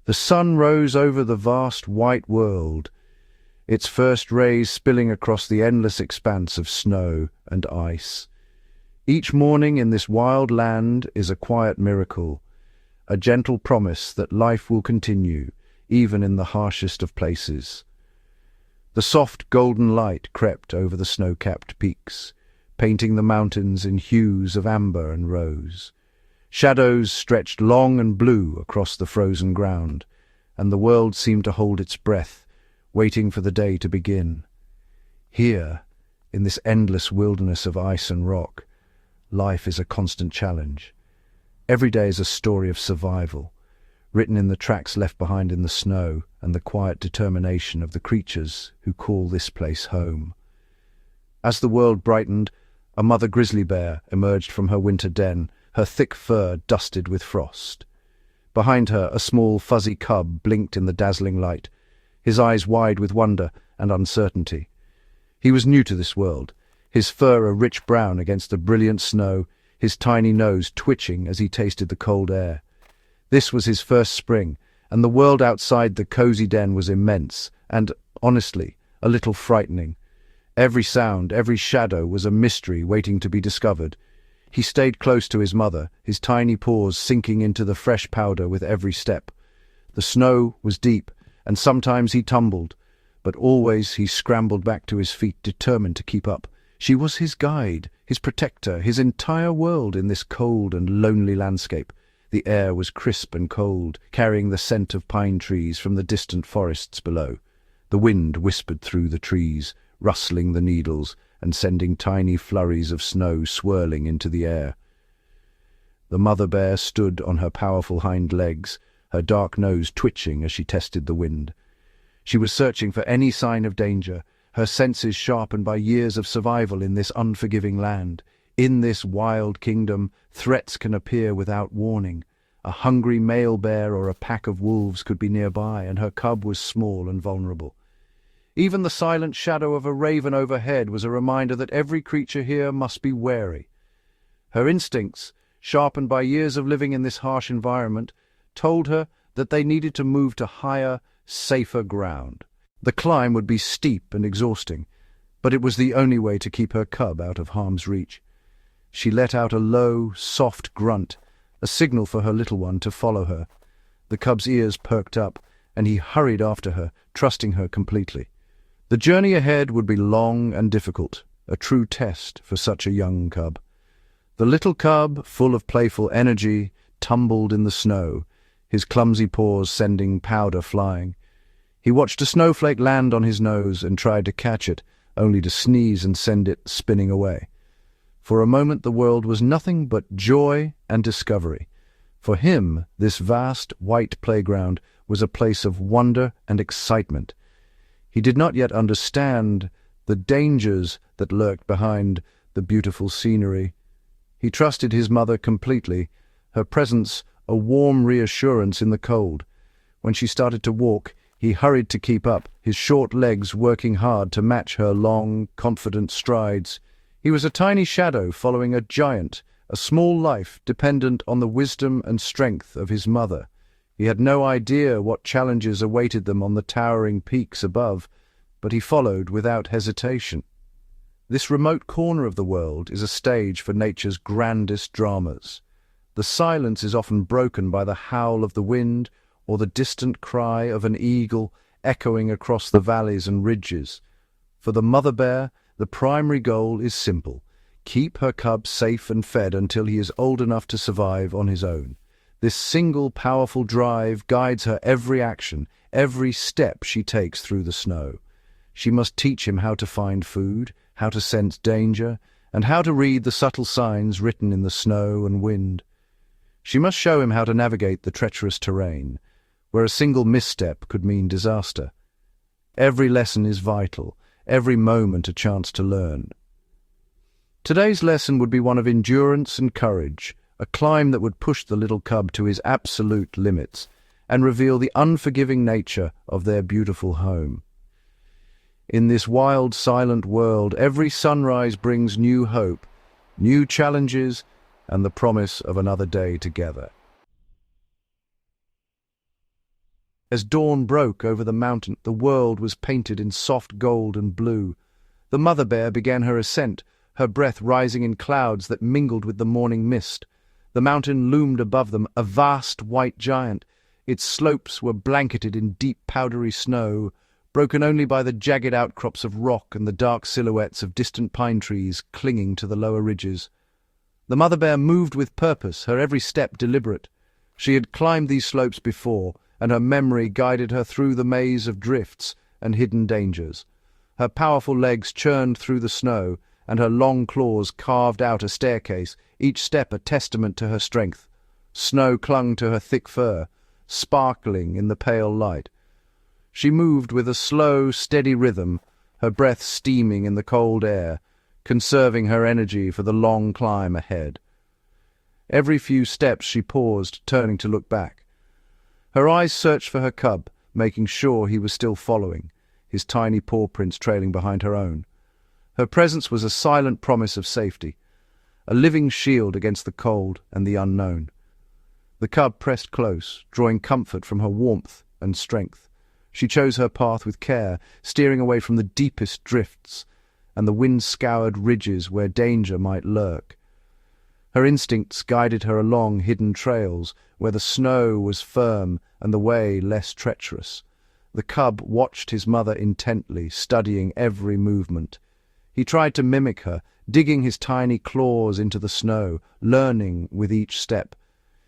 The sun rose over the vast white world, its first rays spilling across the endless expanse of snow and ice. Each morning in this wild land is a quiet miracle, a gentle promise that life will continue, even in the harshest of places. The soft golden light crept over the snow-capped peaks, painting the mountains in hues of amber and rose. Shadows stretched long and blue across the frozen ground, and the world seemed to hold its breath, waiting for the day to begin. Here, in this endless wilderness of ice and rock, life is a constant challenge. Every day is a story of survival, written in the tracks left behind in the snow and the quiet determination of the creatures who call this place home. As the world brightened, a mother grizzly bear emerged from her winter den, her thick fur dusted with frost. Behind her, a small, fuzzy cub blinked in the dazzling light, his eyes wide with wonder and uncertainty. He was new to this world, his fur a rich brown against the brilliant snow, his tiny nose twitching as he tasted the cold air. This was his first spring, and the world outside the cozy den was immense and, honestly, a little frightening. Every sound, every shadow was a mystery waiting to be discovered. He stayed close to his mother, his tiny paws sinking into the fresh powder with every step. The snow was deep, and sometimes he tumbled, but always he scrambled back to his feet, determined to keep up. She was his guide, his protector, his entire world in this cold and lonely landscape. The air was crisp and cold, carrying the scent of pine trees from the distant forests below. The wind whispered through the trees, rustling the needles and sending tiny flurries of snow swirling into the air. The mother bear stood on her powerful hind legs, her dark nose twitching as she tested the wind. She was searching for any sign of danger, her senses sharpened by years of survival in this unforgiving land. In this wild kingdom, threats can appear without warning. A hungry male bear or a pack of wolves could be nearby, and her cub was small and vulnerable. Even the silent shadow of a raven overhead was a reminder that every creature here must be wary. Her instincts, sharpened by years of living in this harsh environment, told her that they needed to move to higher, safer ground. The climb would be steep and exhausting, but it was the only way to keep her cub out of harm's reach. She let out a low, soft grunt, a signal for her little one to follow her. The cub's ears perked up, and he hurried after her, trusting her completely. The journey ahead would be long and difficult, a true test for such a young cub. The little cub, full of playful energy, tumbled in the snow, his clumsy paws sending powder flying. He watched a snowflake land on his nose and tried to catch it, only to sneeze and send it spinning away. For a moment the world was nothing but joy and discovery. For him, this vast, white playground was a place of wonder and excitement. He did not yet understand the dangers that lurked behind the beautiful scenery. He trusted his mother completely, her presence a warm reassurance in the cold. When she started to walk, he hurried to keep up, his short legs working hard to match her long, confident strides. He was a tiny shadow following a giant, a small life dependent on the wisdom and strength of his mother. He had no idea what challenges awaited them on the towering peaks above, but he followed without hesitation. This remote corner of the world is a stage for nature's grandest dramas. The silence is often broken by the howl of the wind or the distant cry of an eagle echoing across the valleys and ridges. For the mother bear, the primary goal is simple: keep her cub safe and fed until he is old enough to survive on his own. This single powerful drive guides her every action, every step she takes through the snow. She must teach him how to find food, how to sense danger, and how to read the subtle signs written in the snow and wind. She must show him how to navigate the treacherous terrain, where a single misstep could mean disaster. Every lesson is vital, every moment a chance to learn. Today's lesson would be one of endurance and courage, a climb that would push the little cub to his absolute limits and reveal the unforgiving nature of their beautiful home. In this wild, silent world, every sunrise brings new hope, new challenges, and the promise of another day together. As dawn broke over the mountain, the world was painted in soft gold and blue. The mother bear began her ascent, her breath rising in clouds that mingled with the morning mist. The mountain loomed above them, a vast white giant. Its slopes were blanketed in deep powdery snow, broken only by the jagged outcrops of rock and the dark silhouettes of distant pine trees clinging to the lower ridges. The mother bear moved with purpose, her every step deliberate. She had climbed these slopes before, and her memory guided her through the maze of drifts and hidden dangers. Her powerful legs churned through the snow, and her long claws carved out a staircase, each step a testament to her strength. Snow clung to her thick fur, sparkling in the pale light. She moved with a slow, steady rhythm, her breath steaming in the cold air, conserving her energy for the long climb ahead. Every few steps she paused, turning to look back. Her eyes searched for her cub, making sure he was still following, his tiny paw prints trailing behind her own. Her presence was a silent promise of safety, a living shield against the cold and the unknown. The cub pressed close, drawing comfort from her warmth and strength. She chose her path with care, steering away from the deepest drifts and the wind-scoured ridges where danger might lurk. Her instincts guided her along hidden trails, where the snow was firm and the way less treacherous. The cub watched his mother intently, studying every movement. He tried to mimic her, digging his tiny claws into the snow, learning with each step.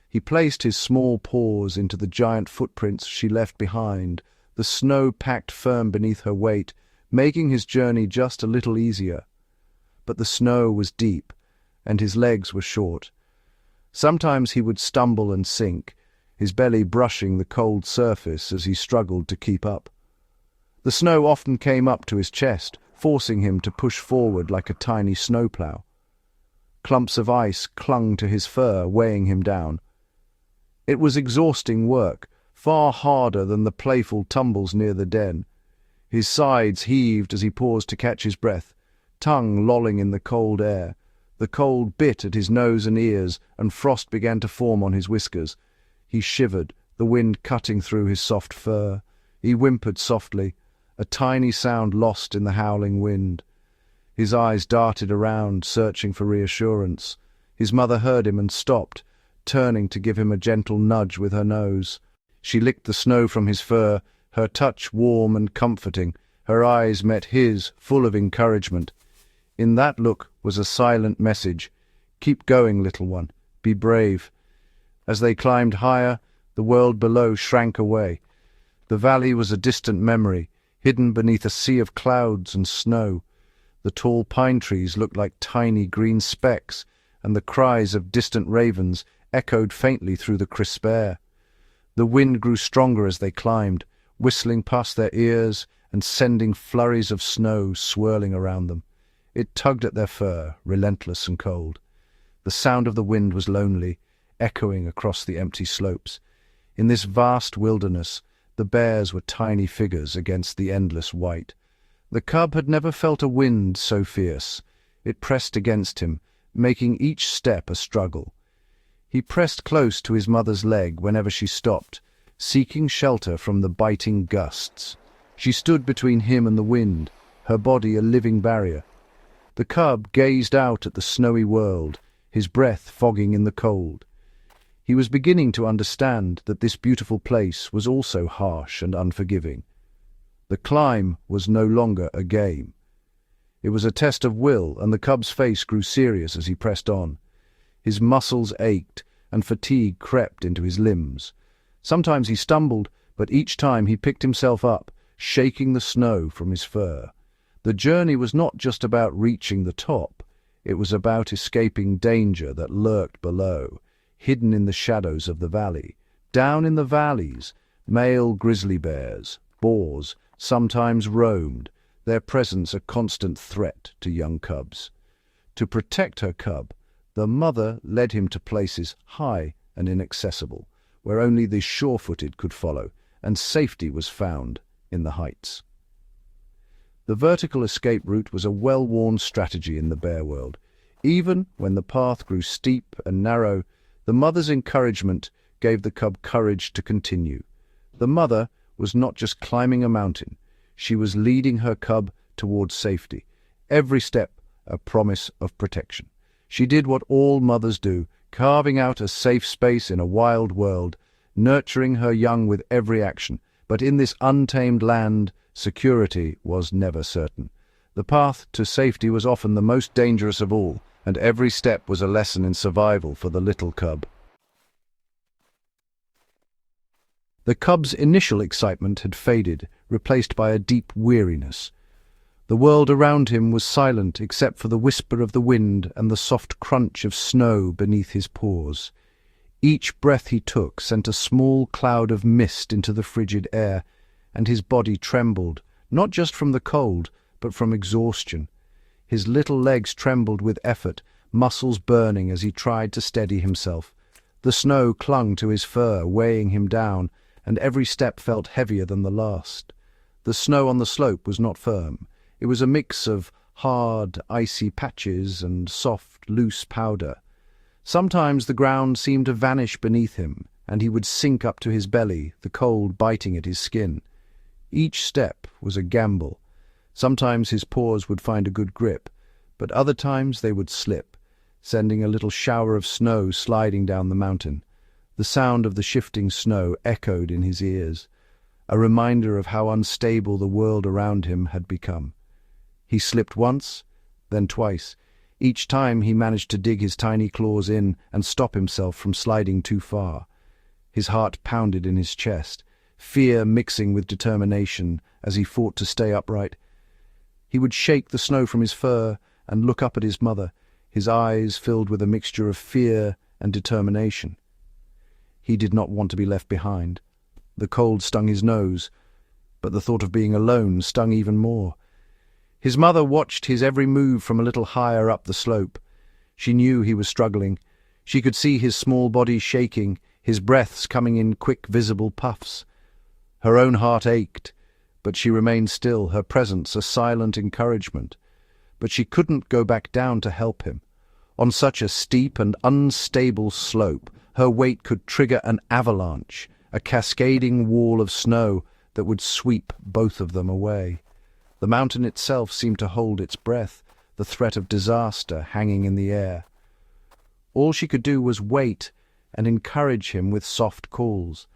He placed his small paws into the giant footprints she left behind, the snow packed firm beneath her weight, making his journey just a little easier. But the snow was deep, and his legs were short. Sometimes he would stumble and sink, his belly brushing the cold surface as he struggled to keep up. The snow often came up to his chest, forcing him to push forward like a tiny snowplow. Clumps of ice clung to his fur, weighing him down. It was exhausting work, far harder than the playful tumbles near the den. His sides heaved as he paused to catch his breath, tongue lolling in the cold air. The cold bit at his nose and ears, and frost began to form on his whiskers. He shivered, the wind cutting through his soft fur. He whimpered softly, a tiny sound lost in the howling wind. His eyes darted around, searching for reassurance. His mother heard him and stopped, turning to give him a gentle nudge with her nose. She licked the snow from his fur, her touch warm and comforting. Her eyes met his, full of encouragement. In that look was a silent message. Keep going, little one. Be brave. As they climbed higher, the world below shrank away. The valley was a distant memory, hidden beneath a sea of clouds and snow. The tall pine trees looked like tiny green specks, and the cries of distant ravens echoed faintly through the crisp air. The wind grew stronger as they climbed, whistling past their ears and sending flurries of snow swirling around them. It tugged at their fur, relentless and cold. The sound of the wind was lonely, echoing across the empty slopes. In this vast wilderness, the bears were tiny figures against the endless white. The cub had never felt a wind so fierce. It pressed against him, making each step a struggle. He pressed close to his mother's leg whenever she stopped, seeking shelter from the biting gusts. She stood between him and the wind, her body a living barrier. The cub gazed out at the snowy world, his breath fogging in the cold. He was beginning to understand that this beautiful place was also harsh and unforgiving. The climb was no longer a game. It was a test of will, and the cub's face grew serious as he pressed on. His muscles ached, and fatigue crept into his limbs. Sometimes he stumbled, but each time he picked himself up, shaking the snow from his fur. The journey was not just about reaching the top. It was about escaping danger that lurked below, hidden in the shadows of the valley. Down in the valleys, male grizzly bears, boars, sometimes roamed, their presence a constant threat to young cubs. To protect her cub, the mother led him to places high and inaccessible, where only the sure-footed could follow, and safety was found in the heights. The vertical escape route was a well-worn strategy in the bear world. Even when the path grew steep and narrow, the mother's encouragement gave the cub courage to continue. The mother was not just climbing a mountain. She was leading her cub towards safety. Every step a promise of protection. She did what all mothers do, carving out a safe space in a wild world, nurturing her young with every action. But in this untamed land, security was never certain. The path to safety was often the most dangerous of all, and every step was a lesson in survival for the little cub. The cub's initial excitement had faded, replaced by a deep weariness. The world around him was silent except for the whisper of the wind and the soft crunch of snow beneath his paws. Each breath he took sent a small cloud of mist into the frigid air, and his body trembled, not just from the cold, but from exhaustion. His little legs trembled with effort, muscles burning as he tried to steady himself. The snow clung to his fur, weighing him down, and every step felt heavier than the last. The snow on the slope was not firm. It was a mix of hard, icy patches and soft, loose powder. Sometimes the ground seemed to vanish beneath him, and he would sink up to his belly, the cold biting at his skin. Each step was a gamble. Sometimes his paws would find a good grip, but other times they would slip, sending a little shower of snow sliding down the mountain. The sound of the shifting snow echoed in his ears, a reminder of how unstable the world around him had become. He slipped once, then twice. Each time he managed to dig his tiny claws in and stop himself from sliding too far. His heart pounded in his chest, fear mixing with determination as he fought to stay upright. He would shake the snow from his fur and look up at his mother, his eyes filled with a mixture of fear and determination. He did not want to be left behind. The cold stung his nose, but the thought of being alone stung even more. His mother watched his every move from a little higher up the slope. She knew he was struggling. She could see his small body shaking, his breaths coming in quick, visible puffs. Her own heart ached, but she remained still, her presence a silent encouragement. But she couldn't go back down to help him. On such a steep and unstable slope, her weight could trigger an avalanche, a cascading wall of snow that would sweep both of them away. The mountain itself seemed to hold its breath, the threat of disaster hanging in the air. All she could do was wait and encourage him with soft calls.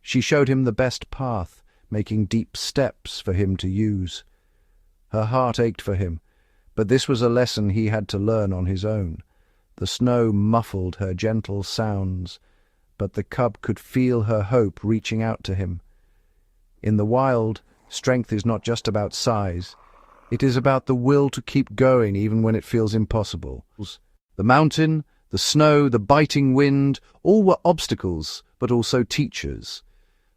She showed him the best path, making deep steps for him to use. Her heart ached for him, but this was a lesson he had to learn on his own. The snow muffled her gentle sounds, but the cub could feel her hope reaching out to him. In the wild, strength is not just about size. It is about the will to keep going even when it feels impossible. The mountain, the snow, the biting wind, all were obstacles, but also teachers.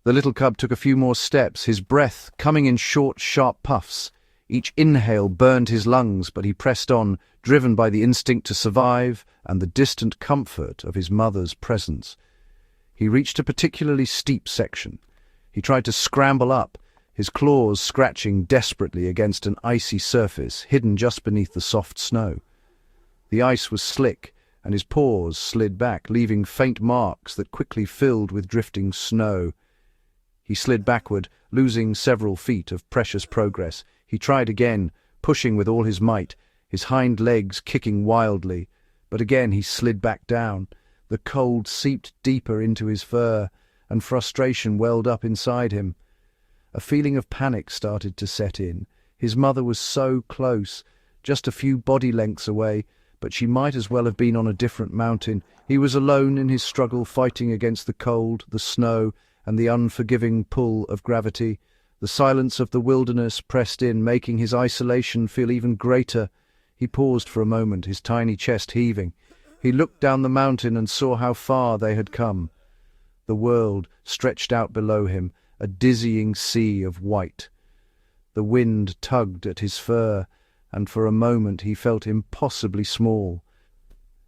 The little cub took a few more steps, his breath coming in short, sharp puffs. Each inhale burned his lungs, but he pressed on, driven by the instinct to survive and the distant comfort of his mother's presence. He reached a particularly steep section. He tried to scramble up, his claws scratching desperately against an icy surface hidden just beneath the soft snow. The ice was slick, and his paws slid back, leaving faint marks that quickly filled with drifting snow. He slid backward, losing several feet of precious progress. He tried again, pushing with all his might, his hind legs kicking wildly, but again he slid back down. The cold seeped deeper into his fur, and frustration welled up inside him. A feeling of panic started to set in. His mother was so close, just a few body lengths away, but she might as well have been on a different mountain. He was alone in his struggle, fighting against the cold, the snow, and the unforgiving pull of gravity. The silence of the wilderness pressed in, making his isolation feel even greater. He paused for a moment, his tiny chest heaving. He looked down the mountain and saw how far they had come. The world stretched out below him, a dizzying sea of white. The wind tugged at his fur, and for a moment he felt impossibly small.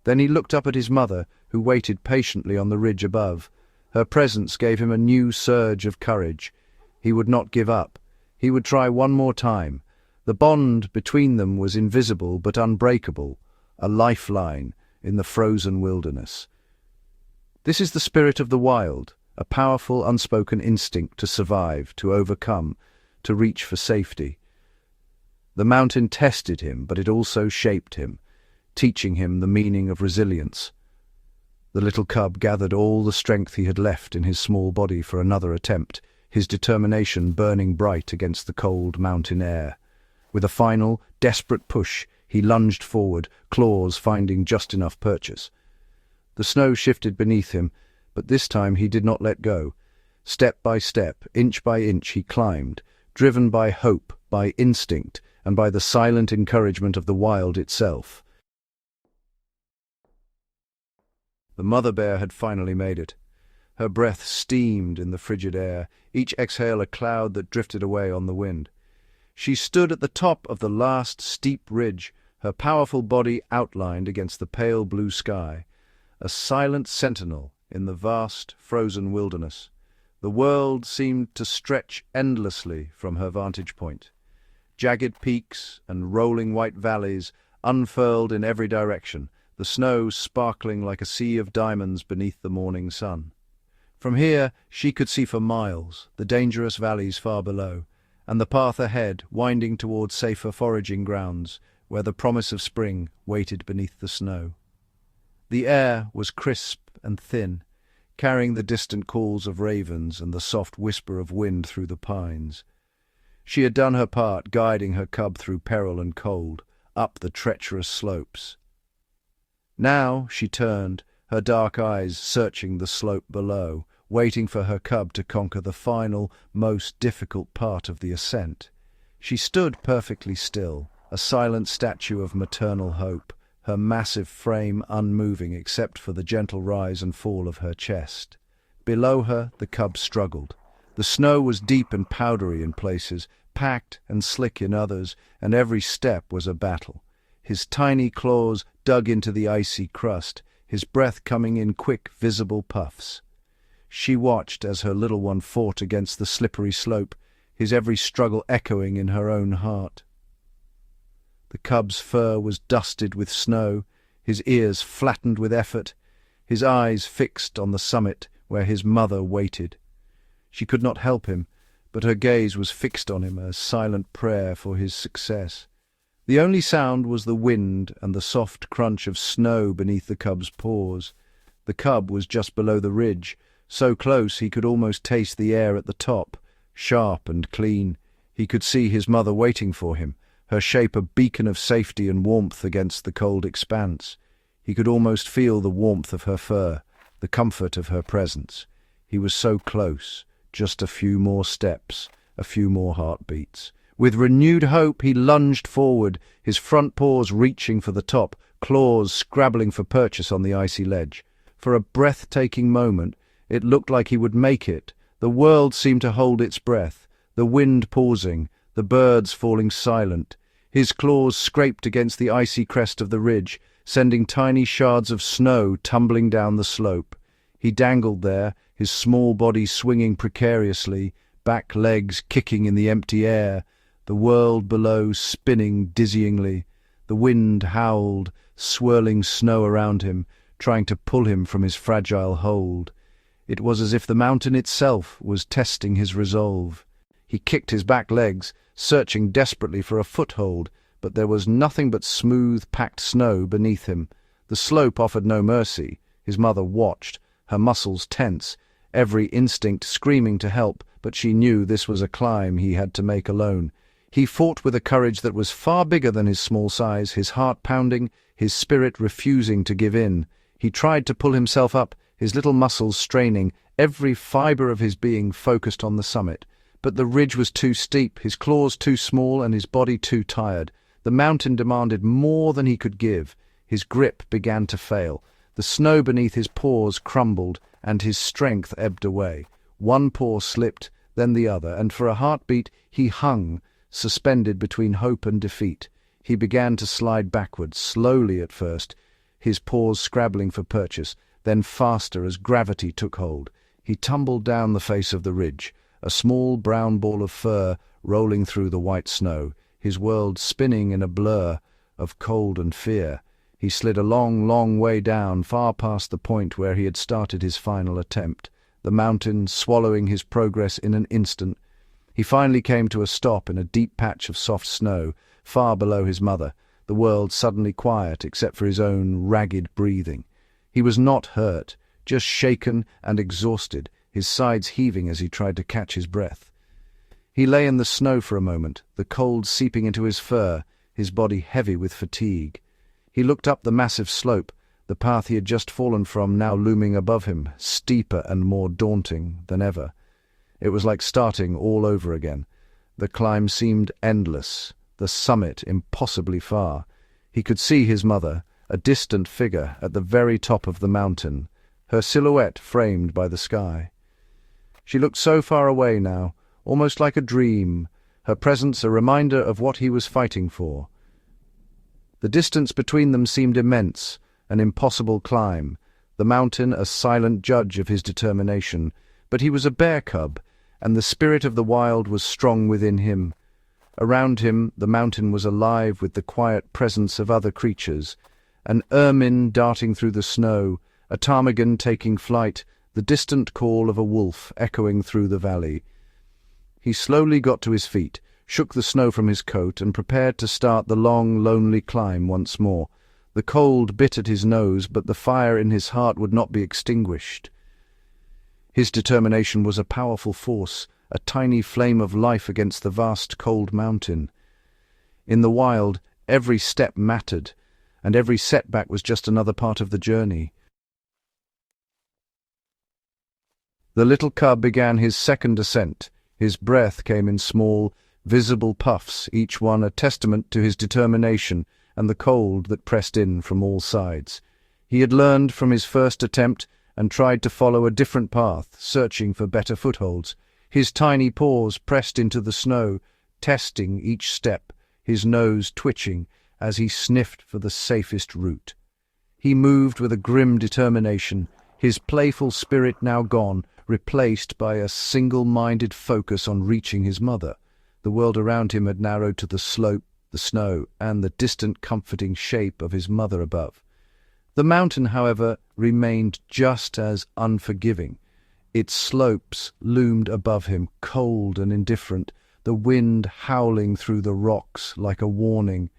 Then he looked up at his mother, who waited patiently on the ridge above. Her presence gave him a new surge of courage. He would not give up. He would try one more time. The bond between them was invisible but unbreakable, a lifeline in the frozen wilderness. This is the spirit of the wild, a powerful, unspoken instinct to survive, to overcome, to reach for safety. The mountain tested him, but it also shaped him, teaching him the meaning of resilience. The little cub gathered all the strength he had left in his small body for another attempt, his determination burning bright against the cold mountain air. With a final, desperate push, he lunged forward, claws finding just enough purchase. The snow shifted beneath him, but this time he did not let go. Step by step, inch by inch, he climbed, driven by hope, by instinct, and by the silent encouragement of the wild itself. The mother bear had finally made it. Her breath steamed in the frigid air, each exhale a cloud that drifted away on the wind. She stood at the top of the last steep ridge, her powerful body outlined against the pale blue sky, a silent sentinel in the vast, frozen wilderness. The world seemed to stretch endlessly from her vantage point. Jagged peaks and rolling white valleys unfurled in every direction, the snow sparkling like a sea of diamonds beneath the morning sun. From here she could see for miles the dangerous valleys far below, and the path ahead winding towards safer foraging grounds, where the promise of spring waited beneath the snow. The air was crisp and thin, carrying the distant calls of ravens and the soft whisper of wind through the pines. She had done her part, guiding her cub through peril and cold, up the treacherous slopes. Now she turned, her dark eyes searching the slope below, waiting for her cub to conquer the final, most difficult part of the ascent. She stood perfectly still, a silent statue of maternal hope, her massive frame unmoving except for the gentle rise and fall of her chest. Below her, the cub struggled. The snow was deep and powdery in places, packed and slick in others, and every step was a battle. His tiny claws dug into the icy crust, his breath coming in quick, visible puffs. She watched as her little one fought against the slippery slope, his every struggle echoing in her own heart. The cub's fur was dusted with snow, his ears flattened with effort, his eyes fixed on the summit where his mother waited. She could not help him, but her gaze was fixed on him, a silent prayer for his success. The only sound was the wind and the soft crunch of snow beneath the cub's paws. The cub was just below the ridge, so close he could almost taste the air at the top, sharp and clean. He could see his mother waiting for him, her shape a beacon of safety and warmth against the cold expanse. He could almost feel the warmth of her fur, the comfort of her presence. He was so close, just a few more steps, a few more heartbeats. With renewed hope he lunged forward, his front paws reaching for the top, claws scrabbling for purchase on the icy ledge. For a breathtaking moment, it looked like he would make it. The world seemed to hold its breath, the wind pausing, the birds falling silent. His claws scraped against the icy crest of the ridge, sending tiny shards of snow tumbling down the slope. He dangled there, his small body swinging precariously, back legs kicking in the empty air, the world below spinning dizzyingly. The wind howled, swirling snow around him, trying to pull him from his fragile hold. It was as if the mountain itself was testing his resolve. He kicked his back legs, searching desperately for a foothold, but there was nothing but smooth, packed snow beneath him. The slope offered no mercy. His mother watched, her muscles tense, every instinct screaming to help, but she knew this was a climb he had to make alone. He fought with a courage that was far bigger than his small size, his heart pounding, his spirit refusing to give in. He tried to pull himself up, his little muscles straining, every fibre of his being focused on the summit. But the ridge was too steep, his claws too small, and his body too tired. The mountain demanded more than he could give. His grip began to fail. The snow beneath his paws crumbled, and his strength ebbed away. One paw slipped, then the other, and for a heartbeat he hung, suspended between hope and defeat. He began to slide backwards, slowly at first, his paws scrabbling for purchase, then faster as gravity took hold. He tumbled down the face of the ridge, a small brown ball of fur rolling through the white snow, his world spinning in a blur of cold and fear. He slid a long, long way down, far past the point where he had started his final attempt. the mountain swallowing his progress in an instant. He finally came to a stop in a deep patch of soft snow, far below his mother, the world suddenly quiet except for his own ragged breathing. He was not hurt, just shaken and exhausted, his sides heaving as he tried to catch his breath. He lay in the snow for a moment, the cold seeping into his fur, his body heavy with fatigue. He looked up the massive slope, the path he had just fallen from now looming above him, steeper and more daunting than ever. It was like starting all over again. The climb seemed endless, the summit impossibly far. He could see his mother, a distant figure at the very top of the mountain, her silhouette framed by the sky. She looked so far away now, almost like a dream, her presence a reminder of what he was fighting for. The distance between them seemed immense, an impossible climb, the mountain a silent judge of his determination, but he was a bear cub, and the spirit of the wild was strong within him. Around him the mountain was alive with the quiet presence of other creatures, an ermine darting through the snow, a ptarmigan taking flight, the distant call of a wolf echoing through the valley. He slowly got to his feet, shook the snow from his coat, and prepared to start the long, lonely climb once more. The cold bit at his nose, but the fire in his heart would not be extinguished. His determination was a powerful force, a tiny flame of life against the vast cold mountain. In the wild, every step mattered, and every setback was just another part of the journey. The little cub began his second ascent. His breath came in small, visible puffs, each one a testament to his determination and the cold that pressed in from all sides. He had learned from his first attempt and tried to follow a different path, searching for better footholds. His tiny paws pressed into the snow, testing each step, his nose twitching as he sniffed for the safest route. He moved with a grim determination, his playful spirit now gone, replaced by a single-minded focus on reaching his mother. The world around him had narrowed to the slope, the snow, and the distant comforting shape of his mother above. The mountain, however, remained just as unforgiving. Its slopes loomed above him, cold and indifferent, the wind howling through the rocks like a warning.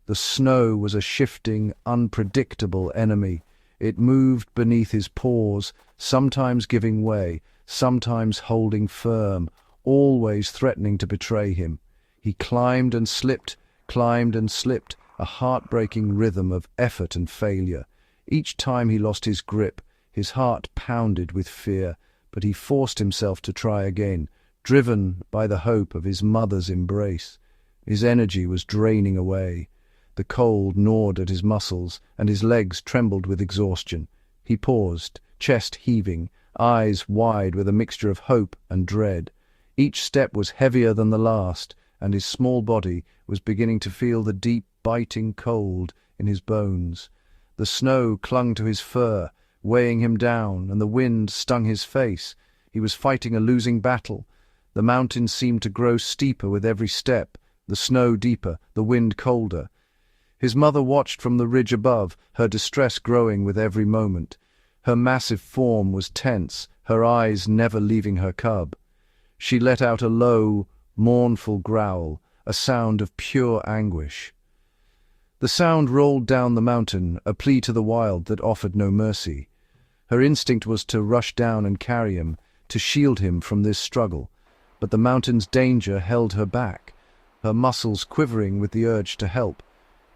The snow was a shifting, unpredictable enemy. It moved beneath his paws, sometimes giving way, sometimes holding firm, always threatening to betray him. He climbed and slipped, a heartbreaking rhythm of effort and failure. Each time he lost his grip, his heart pounded with fear, but he forced himself to try again, driven by the hope of his mother's embrace. His energy was draining away. The cold gnawed at his muscles, and his legs trembled with exhaustion. He paused, chest heaving, eyes wide with a mixture of hope and dread. Each step was heavier than the last, and his small body was beginning to feel the deep, biting cold in his bones. The snow clung to his fur, weighing him down, and the wind stung his face. He was fighting a losing battle. The mountain seemed to grow steeper with every step, the snow deeper, the wind colder. His mother watched from the ridge above, her distress growing with every moment. Her massive form was tense, her eyes never leaving her cub. She let out a low, mournful growl, a sound of pure anguish. The sound rolled down the mountain, a plea to the wild that offered no mercy. Her instinct was to rush down and carry him, to shield him from this struggle, but the mountain's danger held her back, her muscles quivering with the urge to help.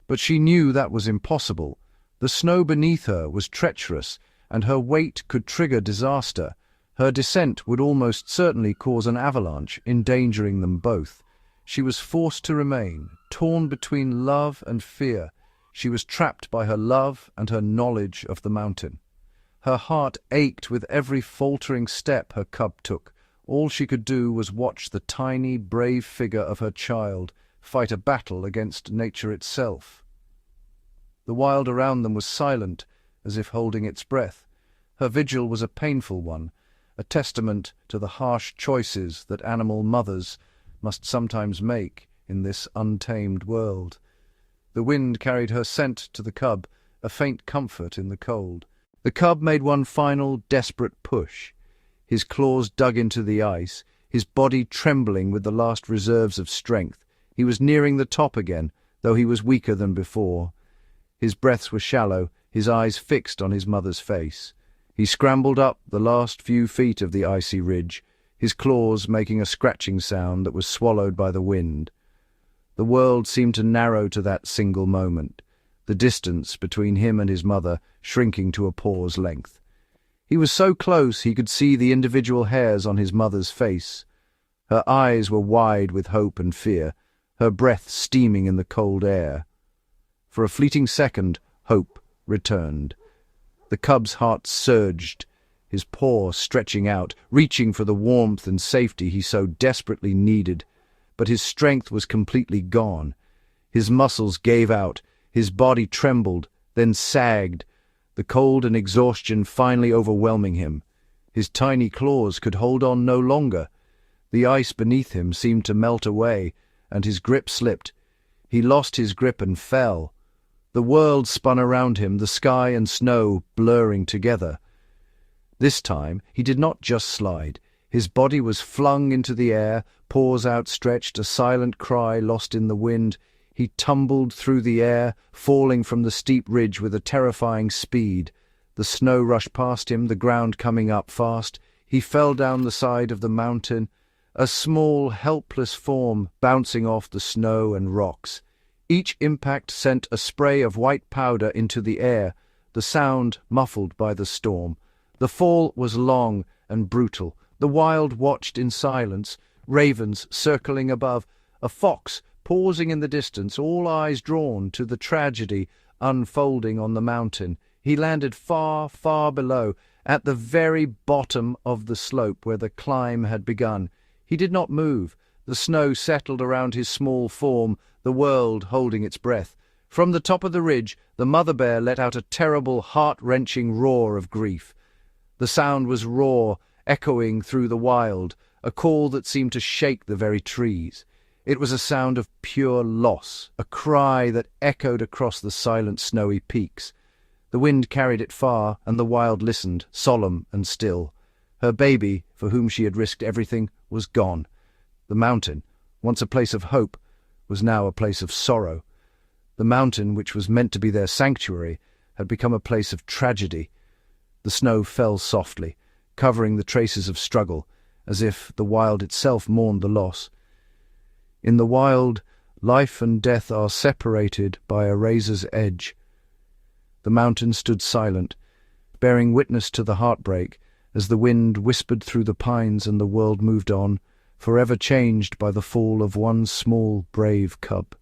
But she knew that was impossible. The snow beneath her was treacherous, and her weight could trigger disaster. Her descent would almost certainly cause an avalanche, endangering them both. She was forced to remain, torn between love and fear. She was trapped by her love and her knowledge of the mountain. Her heart ached with every faltering step her cub took. All she could do was watch the tiny, brave figure of her child fight a battle against nature itself. The wild around them was silent, as if holding its breath. Her vigil was a painful one, a testament to the harsh choices that animal mothers must sometimes make in this untamed world. The wind carried her scent to the cub, a faint comfort in the cold. The cub made one final, desperate push. his claws dug into the ice, his body trembling with the last reserves of strength. He was nearing the top again, though he was weaker than before. His breaths were shallow, his eyes fixed on his mother's face. He scrambled up the last few feet of the icy ridge, his claws making a scratching sound that was swallowed by the wind. The world seemed to narrow to that single moment, the distance between him and his mother shrinking to a paw's length. He was so close he could see the individual hairs on his mother's face. Her eyes were wide with hope and fear, her breath steaming in the cold air. For a fleeting second, hope returned. The cub's heart surged, his paw stretching out, reaching for the warmth and safety he so desperately needed. But his strength was completely gone. His muscles gave out, his body trembled, then sagged, the cold and exhaustion finally overwhelming him. His tiny claws could hold on no longer. The ice beneath him seemed to melt away, and his grip slipped. He lost his grip and fell. The world spun around him, the sky and snow blurring together. This time he did not just slide. His body was flung into the air, paws outstretched, a silent cry lost in the wind. He tumbled through the air, falling from the steep ridge with a terrifying speed. The snow rushed past him, the ground coming up fast. He fell down the side of the mountain, a small, helpless form bouncing off the snow and rocks. Each impact sent a spray of white powder into the air, the sound muffled by the storm. The fall was long and brutal. The wild watched in silence, ravens circling above, a fox pausing in the distance, all eyes drawn to the tragedy unfolding on the mountain. He landed far, far below, at the very bottom of the slope where the climb had begun. He did not move. The snow settled around his small form, the world holding its breath. From the top of the ridge, the mother bear let out a terrible, heart-wrenching roar of grief. The sound was raw, echoing through the wild, a call that seemed to shake the very trees. It was a sound of pure loss, a cry that echoed across the silent snowy peaks. The wind carried it far, and the wild listened, solemn and still. Her baby, for whom she had risked everything, was gone. The mountain, once a place of hope, was now a place of sorrow. The mountain, which was meant to be their sanctuary, had become a place of tragedy. The snow fell softly, covering the traces of struggle, as if the wild itself mourned the loss. In the wild, life and death are separated by a razor's edge. The mountain stood silent, bearing witness to the heartbreak as the wind whispered through the pines and the world moved on, forever changed by the fall of one small, brave cub.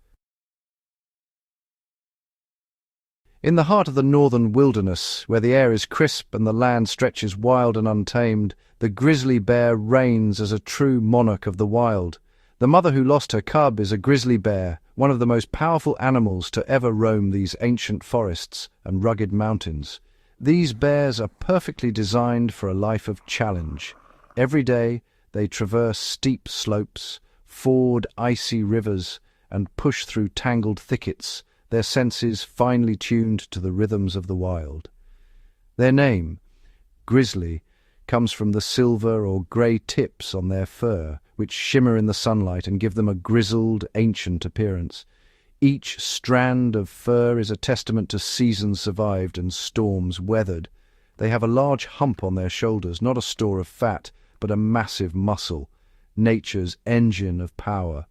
In the heart of the northern wilderness, where the air is crisp and the land stretches wild and untamed, the grizzly bear reigns as a true monarch of the wild. The mother who lost her cub is a grizzly bear, one of the most powerful animals to ever roam these ancient forests and rugged mountains. These bears are perfectly designed for a life of challenge. Every day they traverse steep slopes, ford icy rivers, and push through tangled thickets, their senses finely tuned to the rhythms of the wild. Their name, Grizzly, comes from the silver or grey tips on their fur, which shimmer in the sunlight and give them a grizzled, ancient appearance. Each strand of fur is a testament to seasons survived and storms weathered. They have a large hump on their shoulders, not a store of fat, but a massive muscle, nature's engine of power.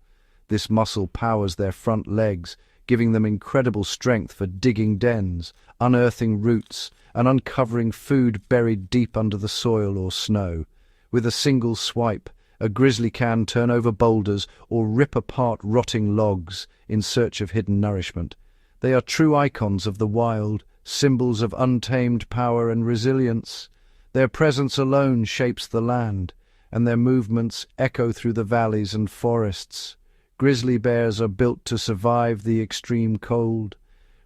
This muscle powers their front legs, giving them incredible strength for digging dens, unearthing roots, and uncovering food buried deep under the soil or snow. With a single swipe, a grizzly can turn over boulders or rip apart rotting logs in search of hidden nourishment. They are true icons of the wild, symbols of untamed power and resilience. Their presence alone shapes the land, and their movements echo through the valleys and forests. Grizzly bears are built to survive the extreme cold.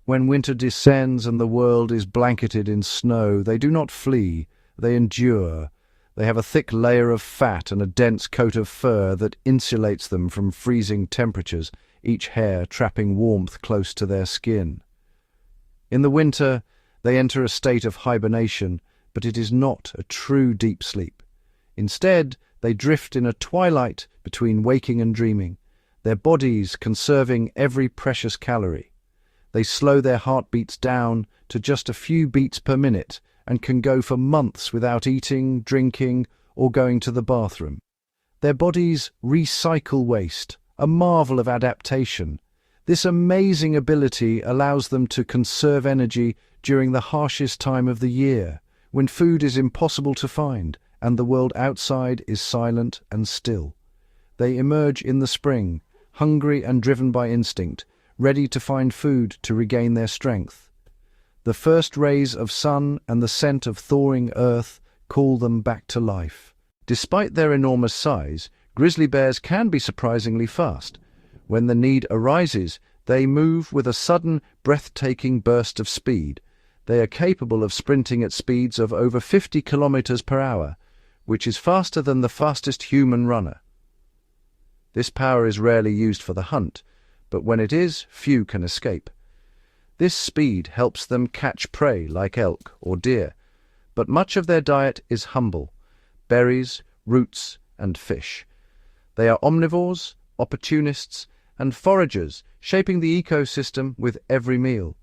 When winter descends and the world is blanketed in snow, they do not flee, they endure. They have a thick layer of fat and a dense coat of fur that insulates them from freezing temperatures, each hair trapping warmth close to their skin. In the winter, they enter a state of hibernation, but it is not a true deep sleep. Instead, they drift in a twilight between waking and dreaming, their bodies conserving every precious calorie. They slow their heartbeats down to just a few beats per minute and can go for months without eating, drinking, or going to the bathroom. Their bodies recycle waste, a marvel of adaptation. This amazing ability allows them to conserve energy during the harshest time of the year, when food is impossible to find and the world outside is silent and still. They emerge in the spring, hungry and driven by instinct, ready to find food to regain their strength. The first rays of sun and the scent of thawing earth call them back to life. Despite their enormous size, grizzly bears can be surprisingly fast. When the need arises, they move with a sudden, breathtaking burst of speed. They are capable of sprinting at speeds of over 50 kilometers per hour, which is faster than the fastest human runner. This power is rarely used for the hunt, but when it is, few can escape. This speed helps them catch prey like elk or deer, but much of their diet is humble: berries, roots, and fish. They are omnivores, opportunists, and foragers, shaping the ecosystem with every meal.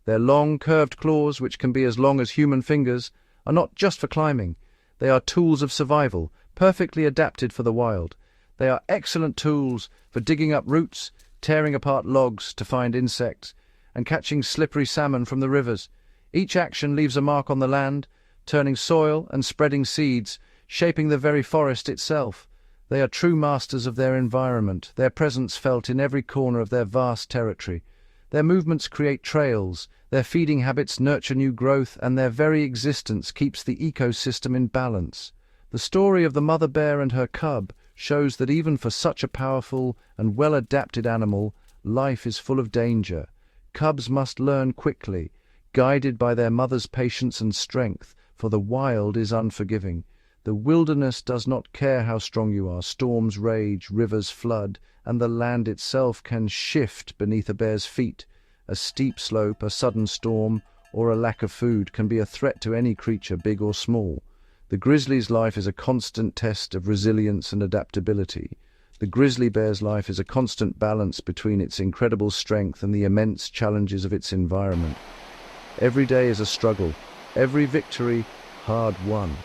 Their long, curved claws, which can be as long as human fingers, are not just for climbing. They are tools of survival, perfectly adapted for the wild. They are excellent tools for digging up roots, tearing apart logs to find insects, and catching slippery salmon from the rivers. Each action leaves a mark on the land, turning soil and spreading seeds, shaping the very forest itself. They are true masters of their environment, their presence felt in every corner of their vast territory. Their movements create trails, their feeding habits nurture new growth, and their very existence keeps the ecosystem in balance. The story of the mother bear and her cub shows that even for such a powerful and well-adapted animal, life is full of danger. Cubs must learn quickly, guided by their mother's patience and strength, for the wild is unforgiving. The wilderness does not care how strong you are. Storms rage, rivers flood, and the land itself can shift beneath a bear's feet. A steep slope, a sudden storm, or a lack of food can be a threat to any creature, big or small. The grizzly's life is a constant test of resilience and adaptability. The grizzly bear's life is a constant balance between its incredible strength and the immense challenges of its environment. Every day is a struggle, every victory hard won.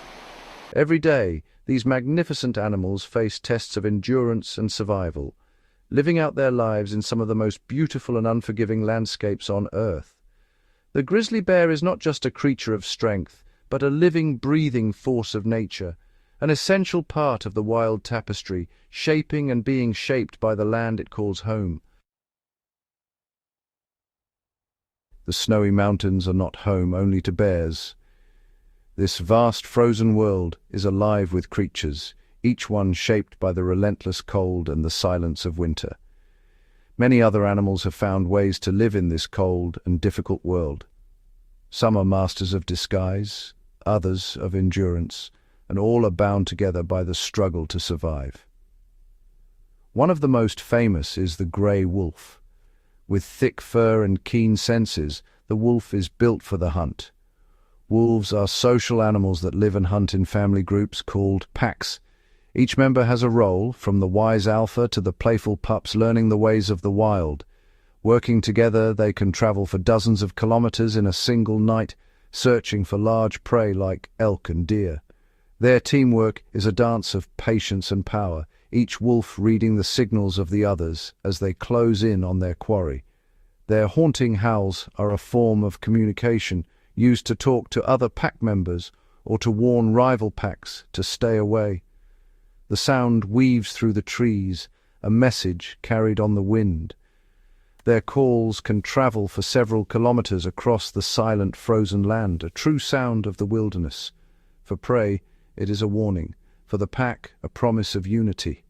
Every day, these magnificent animals face tests of endurance and survival, living out their lives in some of the most beautiful and unforgiving landscapes on Earth. The grizzly bear is not just a creature of strength, but a living, breathing force of nature, an essential part of the wild tapestry, shaping and being shaped by the land it calls home. The snowy mountains are not home only to bears. This vast frozen world is alive with creatures, each one shaped by the relentless cold and the silence of winter. Many other animals have found ways to live in this cold and difficult world. Some are masters of disguise, others of endurance, and all are bound together by the struggle to survive. One of the most famous is the grey wolf. With thick fur and keen senses, the wolf is built for the hunt. Wolves are social animals that live and hunt in family groups called packs. Each member has a role, from the wise alpha to the playful pups learning the ways of the wild. Working together, they can travel for dozens of kilometers in a single night, searching for large prey like elk and deer. Their teamwork is a dance of patience and power, each wolf reading the signals of the others as they close in on their quarry. Their haunting howls are a form of communication, used to talk to other pack members or to warn rival packs to stay away. The sound weaves through the trees, a message carried on the wind. Their calls can travel for several kilometers across the silent frozen land, a true sound of the wilderness. For prey, it is a warning. For the pack, a promise of unity.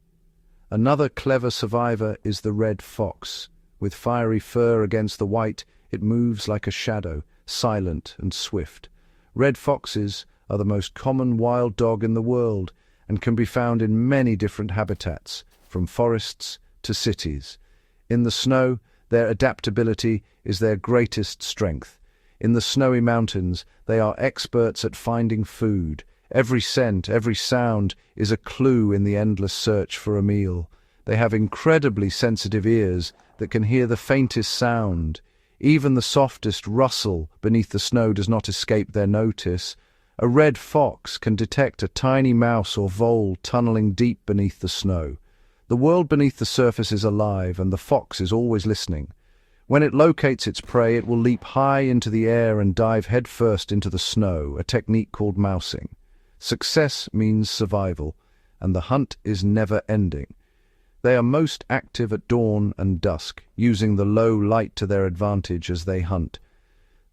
Another clever survivor is the red fox. With fiery fur against the white, it moves like a shadow, silent and swift. Red foxes are the most common wild dog in the world and can be found in many different habitats, from forests to cities. In the snow, their adaptability is their greatest strength. In the snowy mountains, they are experts at finding food, Every scent, every sound is a clue in the endless search for a meal. They have incredibly sensitive ears that can hear the faintest sound. Even the softest rustle beneath the snow does not escape their notice. A red fox can detect a tiny mouse or vole tunneling deep beneath the snow. The world beneath the surface is alive, and the fox is always listening. When it locates its prey, it will leap high into the air and dive headfirst into the snow, a technique called mousing. Success means survival, and the hunt is never ending. They are most active at dawn and dusk, using the low light to their advantage as they hunt.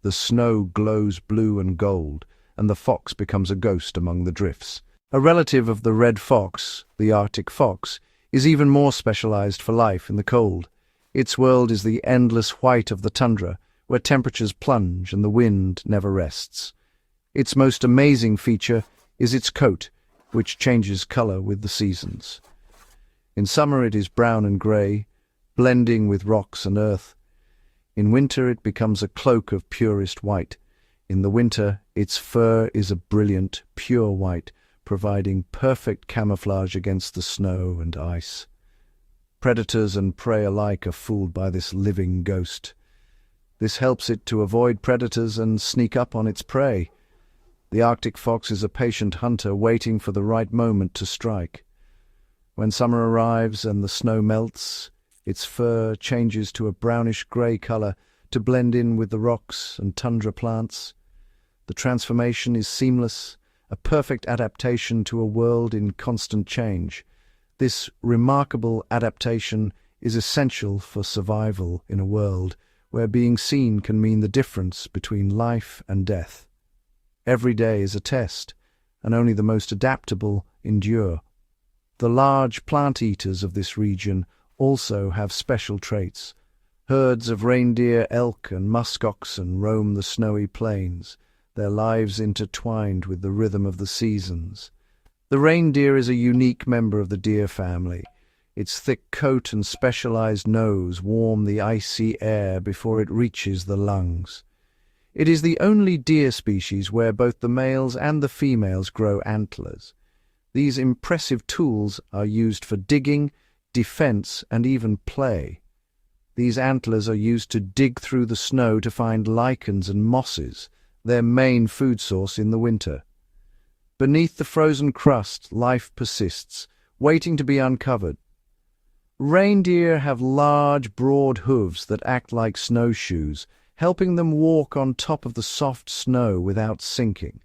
The snow glows blue and gold, and the fox becomes a ghost among the drifts. A relative of the red fox, the Arctic fox, is even more specialized for life in the cold. Its world is the endless white of the tundra, where temperatures plunge and the wind never rests. Its most amazing feature is its coat, which changes color with the seasons. In summer it is brown and grey, blending with rocks and earth. In winter it becomes a cloak of purest white. In the winter its fur is a brilliant, pure white, providing perfect camouflage against the snow and ice. Predators and prey alike are fooled by this living ghost. This helps it to avoid predators and sneak up on its prey. The Arctic fox is a patient hunter waiting for the right moment to strike. When summer arrives and the snow melts, its fur changes to a brownish-grey color to blend in with the rocks and tundra plants. The transformation is seamless, a perfect adaptation to a world in constant change. This remarkable adaptation is essential for survival in a world where being seen can mean the difference between life and death. Every day is a test, and only the most adaptable endure. The large plant-eaters of this region also have special traits. Herds of reindeer, elk, and musk oxen roam the snowy plains, their lives intertwined with the rhythm of the seasons. The reindeer is a unique member of the deer family. Its thick coat and specialized nose warm the icy air before it reaches the lungs. It is the only deer species where both the males and the females grow antlers. These impressive tools are used for digging, defense, and even play. These antlers are used to dig through the snow to find lichens and mosses, their main food source in the winter. Beneath the frozen crust, life persists, waiting to be uncovered. Reindeer have large, broad hooves that act like snowshoes, helping them walk on top of the soft snow without sinking.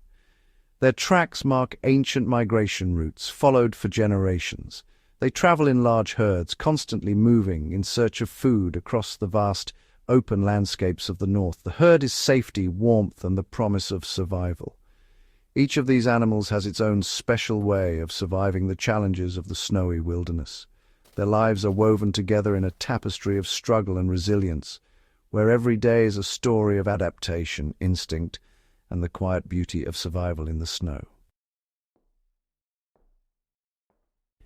Their tracks mark ancient migration routes, followed for generations. They travel in large herds, constantly moving in search of food across the vast, open landscapes of the north. The herd is safety, warmth, and the promise of survival. Each of these animals has its own special way of surviving the challenges of the snowy wilderness. Their lives are woven together in a tapestry of struggle and resilience, where every day is a story of adaptation, instinct, and the quiet beauty of survival in the snow.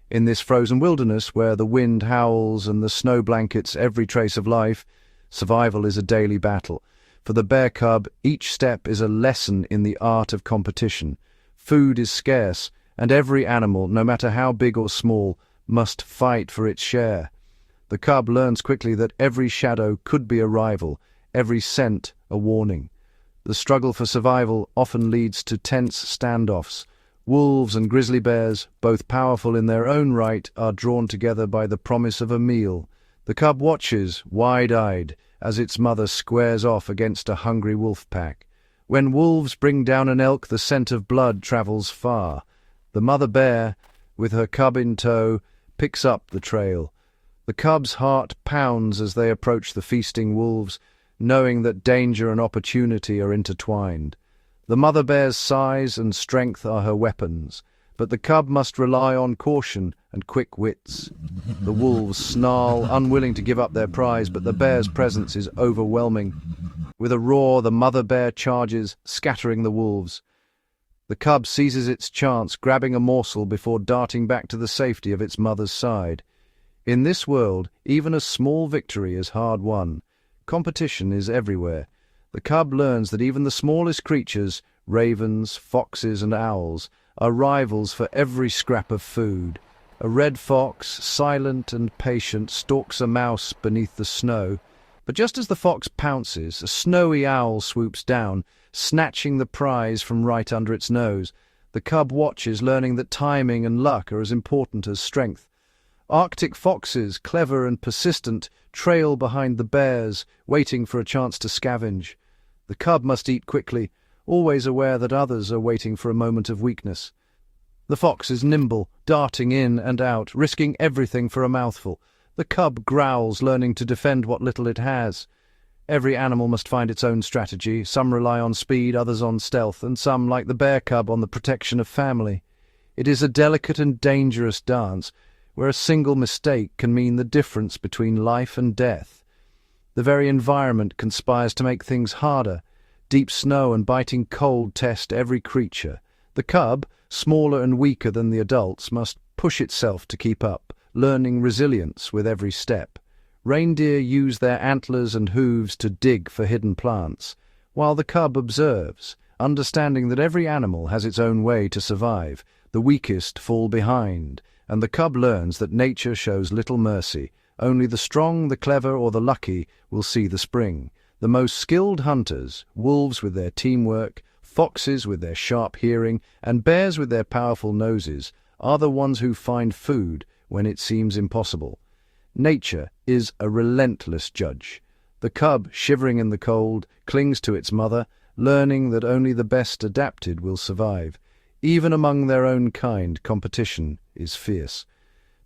In this frozen wilderness, where the wind howls and the snow blankets every trace of life, survival is a daily battle. For the bear cub, each step is a lesson in the art of competition. Food is scarce, and every animal, no matter how big or small, must fight for its share. The cub learns quickly that every shadow could be a rival, every scent a warning. The struggle for survival often leads to tense standoffs. Wolves and grizzly bears, both powerful in their own right, are drawn together by the promise of a meal. The cub watches, wide-eyed, as its mother squares off against a hungry wolf pack. When wolves bring down an elk, the scent of blood travels far. The mother bear, with her cub in tow, picks up the trail. The cub's heart pounds as they approach the feasting wolves, knowing that danger and opportunity are intertwined. The mother bear's size and strength are her weapons, but the cub must rely on caution and quick wits. The wolves snarl, unwilling to give up their prize, but the bear's presence is overwhelming. With a roar, the mother bear charges, scattering the wolves. The cub seizes its chance, grabbing a morsel before darting back to the safety of its mother's side. In this world, even a small victory is hard won. Competition is everywhere. The cub learns that even the smallest creatures, ravens, foxes, and owls, are rivals for every scrap of food. A red fox, silent and patient, stalks a mouse beneath the snow. But just as the fox pounces, a snowy owl swoops down, snatching the prize from right under its nose. The cub watches, learning that timing and luck are as important as strength. Arctic foxes, clever and persistent, trail behind the bears, waiting for a chance to scavenge. The cub must eat quickly, always aware that others are waiting for a moment of weakness. The fox is nimble, darting in and out, risking everything for a mouthful. The cub growls, learning to defend what little it has. Every animal must find its own strategy. Some rely on speed, others on stealth, and some, like the bear cub, on the protection of family. It is a delicate and dangerous dance, where a single mistake can mean the difference between life and death. The very environment conspires to make things harder. Deep snow and biting cold test every creature. The cub, smaller and weaker than the adults, must push itself to keep up, learning resilience with every step. Reindeer use their antlers and hooves to dig for hidden plants, while the cub observes, understanding that every animal has its own way to survive. The weakest fall behind, and the cub learns that nature shows little mercy. Only the strong, the clever, or the lucky will see the spring. The most skilled hunters, wolves with their teamwork, foxes with their sharp hearing, and bears with their powerful noses, are the ones who find food when it seems impossible. Nature is a relentless judge. The cub, shivering in the cold, clings to its mother, learning that only the best adapted will survive. Even among their own kind, competition is fierce.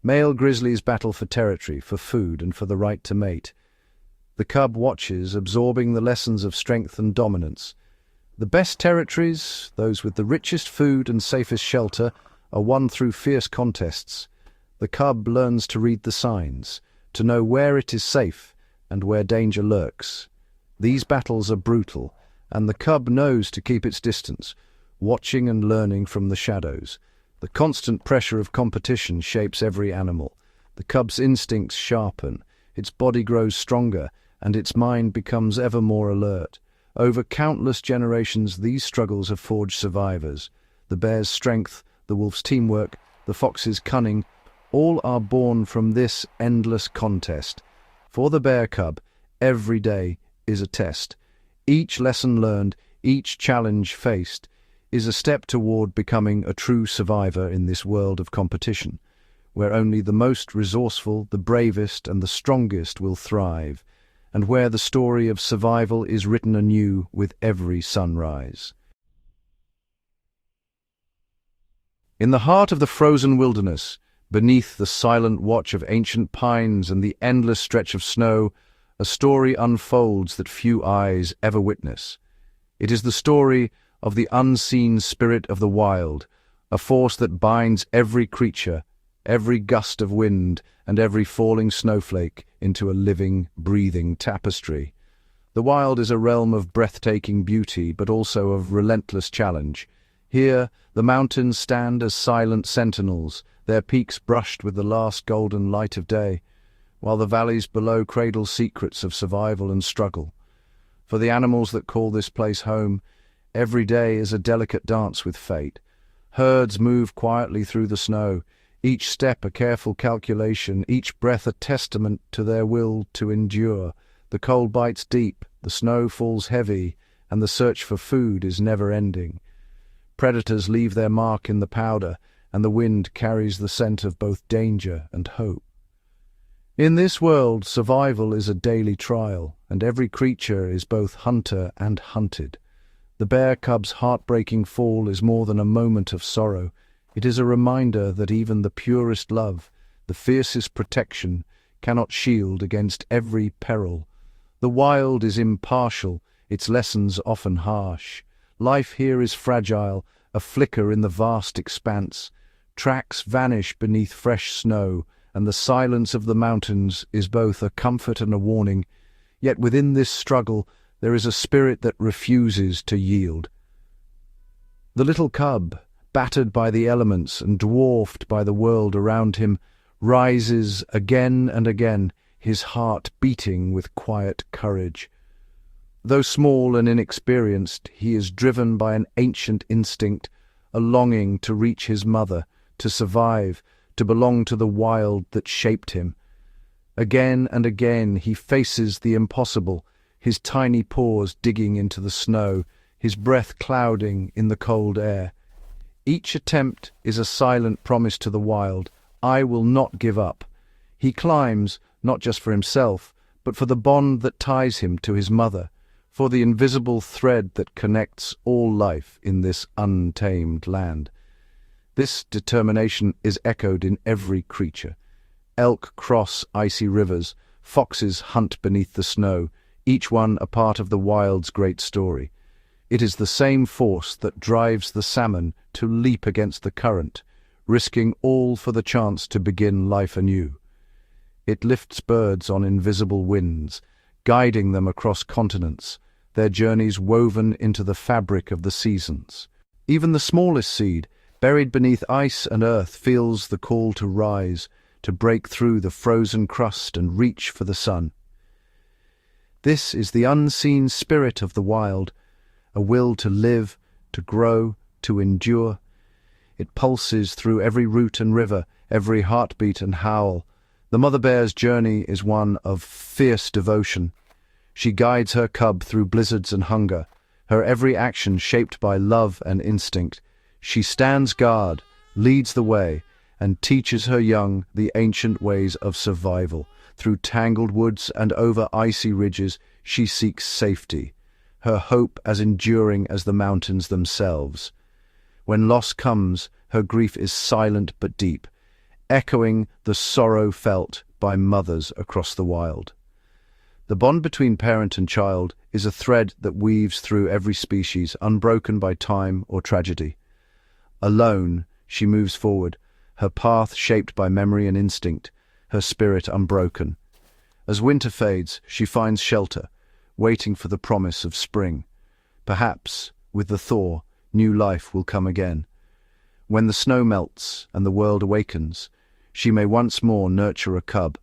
Male grizzlies battle for territory, for food, and for the right to mate. The cub watches, absorbing the lessons of strength and dominance. The best territories, those with the richest food and safest shelter, are won through fierce contests. The cub learns to read the signs, to know where it is safe and where danger lurks. These battles are brutal, and the cub knows to keep its distance, watching and learning from the shadows. The constant pressure of competition shapes every animal. The cub's instincts sharpen, its body grows stronger, and its mind becomes ever more alert. Over countless generations, these struggles have forged survivors. The bear's strength, the wolf's teamwork, the fox's cunning, all are born from this endless contest. For the bear cub, every day is a test. Each lesson learned, each challenge faced, is a step toward becoming a true survivor in this world of competition, where only the most resourceful, the bravest, and the strongest will thrive, and where the story of survival is written anew with every sunrise. In the heart of the frozen wilderness, beneath the silent watch of ancient pines and the endless stretch of snow, a story unfolds that few eyes ever witness. It is the story of the unseen spirit of the wild, a force that binds every creature, every gust of wind, and every falling snowflake into a living, breathing tapestry. The wild is a realm of breathtaking beauty, but also of relentless challenge. Here, the mountains stand as silent sentinels, their peaks brushed with the last golden light of day, while the valleys below cradle secrets of survival and struggle. For the animals that call this place home, every day is a delicate dance with fate. Herds move quietly through the snow, each step a careful calculation, each breath a testament to their will to endure. The cold bites deep, the snow falls heavy, and the search for food is never-ending. Predators leave their mark in the powder, and the wind carries the scent of both danger and hope. In this world, survival is a daily trial, and every creature is both hunter and hunted. The bear cub's heartbreaking fall is more than a moment of sorrow. It is a reminder that even the purest love, the fiercest protection, cannot shield against every peril. The wild is impartial, its lessons often harsh. Life here is fragile, a flicker in the vast expanse. Tracks vanish beneath fresh snow, and the silence of the mountains is both a comfort and a warning. Yet within this struggle there is a spirit that refuses to yield. The little cub, battered by the elements and dwarfed by the world around him, rises again and again, his heart beating with quiet courage. Though small and inexperienced, he is driven by an ancient instinct, a longing to reach his mother, to survive, to belong to the wild that shaped him. Again and again he faces the impossible, his tiny paws digging into the snow, his breath clouding in the cold air. Each attempt is a silent promise to the wild, I will not give up. He climbs, not just for himself, but for the bond that ties him to his mother, for the invisible thread that connects all life in this untamed land. This determination is echoed in every creature. Elk cross icy rivers, foxes hunt beneath the snow, each one a part of the wild's great story. It is the same force that drives the salmon to leap against the current, risking all for the chance to begin life anew. It lifts birds on invisible winds, guiding them across continents, their journeys woven into the fabric of the seasons. Even the smallest seed, buried beneath ice and earth, feels the call to rise, to break through the frozen crust and reach for the sun. This is the unseen spirit of the wild, a will to live, to grow, to endure. It pulses through every root and river, every heartbeat and howl. The mother bear's journey is one of fierce devotion. She guides her cub through blizzards and hunger, her every action shaped by love and instinct. She stands guard, leads the way, and teaches her young the ancient ways of survival. Through tangled woods and over icy ridges, she seeks safety, her hope as enduring as the mountains themselves. When loss comes, her grief is silent but deep, echoing the sorrow felt by mothers across the wild. The bond between parent and child is a thread that weaves through every species, unbroken by time or tragedy. Alone, she moves forward, her path shaped by memory and instinct, her spirit unbroken. As winter fades, she finds shelter, waiting for the promise of spring. Perhaps, with the thaw, new life will come again. When the snow melts and the world awakens, she may once more nurture a cub,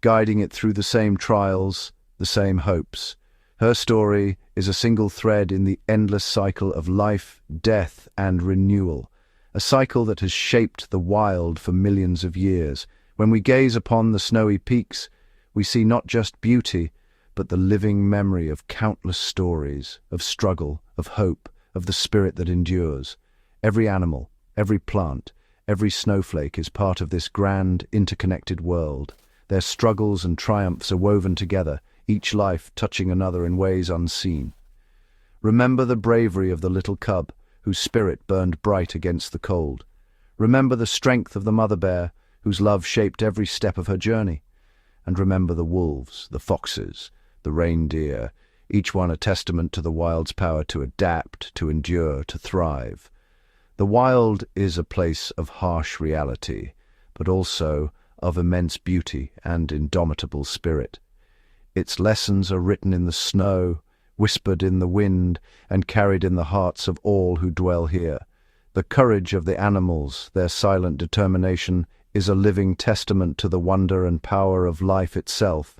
guiding it through the same trials, the same hopes. Her story is a single thread in the endless cycle of life, death, and renewal, a cycle that has shaped the wild for millions of years. When we gaze upon the snowy peaks, we see not just beauty, but the living memory of countless stories, of struggle, of hope, of the spirit that endures. Every animal, every plant, every snowflake is part of this grand, interconnected world. Their struggles and triumphs are woven together, each life touching another in ways unseen. Remember the bravery of the little cub, whose spirit burned bright against the cold. Remember the strength of the mother bear, whose love shaped every step of her journey. And remember the wolves, the foxes, the reindeer, each one a testament to the wild's power to adapt, to endure, to thrive. The wild is a place of harsh reality, but also of immense beauty and indomitable spirit. Its lessons are written in the snow, whispered in the wind, and carried in the hearts of all who dwell here. The courage of the animals, their silent determination, is a living testament to the wonder and power of life itself.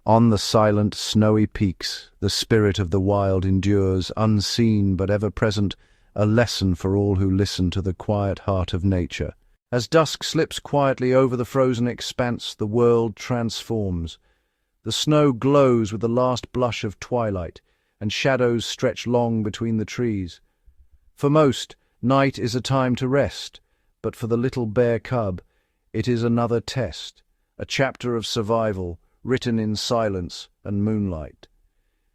On the silent, snowy peaks, the spirit of the wild endures, unseen but ever present, a lesson for all who listen to the quiet heart of nature. As dusk slips quietly over the frozen expanse, the world transforms. The snow glows with the last blush of twilight, and shadows stretch long between the trees. For most, night is a time to rest, but for the little bear cub, it is another test, a chapter of survival written in silence and moonlight.